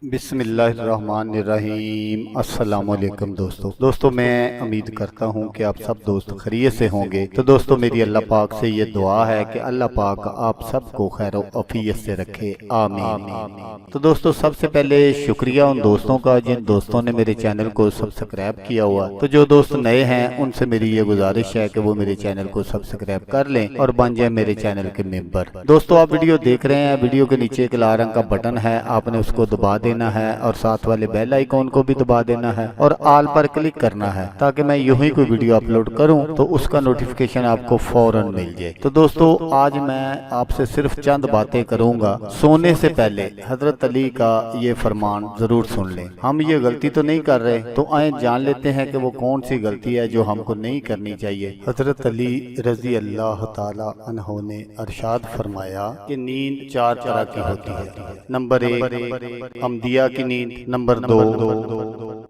बिस्मिल्लाहिर्रहमानिर्रहीम। अस्सलाम-ओ-अलैकुम दोस्तों मैं उम्मीद करता हूँ कि आप सब दोस्त खैरियत से होंगे। तो दोस्तों मेरी अल्लाह पाक से ये दुआ है कि अल्लाह पाक आप सबको खैर आफियत से रखे, आमीन। तो दोस्तों सबसे पहले शुक्रिया उन दोस्तों का जिन दोस्तों ने मेरे चैनल को सब्सक्राइब किया हुआ। तो जो दोस्त नए हैं उनसे मेरी ये गुजारिश है कि वो मेरे चैनल को सब्सक्राइब कर लें और बन जाए मेरे चैनल के मेंबर। दोस्तों आप वीडियो देख रहे हैं, वीडियो के नीचे एक लाल रंग का बटन है, आपने उसको दबा देना है और साथ वाले बेल आइकॉन को भी दबा देना है और ऑल पर क्लिक करना है ताकि मैं यूं ही कोई वीडियो अपलोड करूं तो उसका नोटिफिकेशन आपको फौरन मिल जाए। तो दोस्तों आज मैं आपसे सिर्फ चंद बातें करूंगा। सोने से पहले हजरत अली का ये फरमान जरूर सुन लें। हम ये गलती तो नहीं कर रहे, तो आए जान लेते हैं कि वो कौन सी गलती है जो हमको नहीं करनी चाहिए। हजरत अली रजी अल्लाह ताला अन्हो ने इरशाद फरमाया कि नींद चार तरह की होती है। नंबर 1 अमदिया की नींद, नंबर 2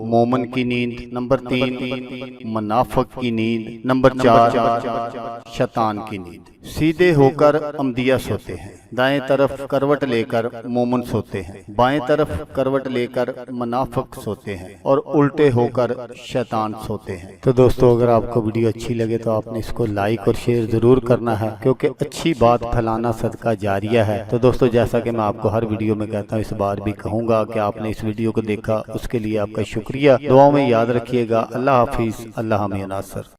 मोमन की नींद, नंबर 3 मुनाफिक की नींद, नंबर 4 शैतान की नींद। सीधे होकर अमदिया सोते हैं, दाएं तरफ करवट लेकर मोमन सोते हैं, बाएं तरफ करवट लेकर मुनाफिक सोते हैं और उल्टे होकर शैतान सोते हैं। तो दोस्तों अगर आपको वीडियो अच्छी लगे तो आपने इसको लाइक और शेयर जरूर करना है, क्योंकि अच्छी बात फैलाना सदका जारिया है। तो दोस्तों जैसा कि मैं आपको हर वीडियो में कहता हूँ, इस बार भी कहूँगा कि आपने इस वीडियो को देखा उसके लिए आपका शुक्रिया। दुआओं में याद रखिएगा। अल्लाह हाफिज, अल्लाह हमें नासर।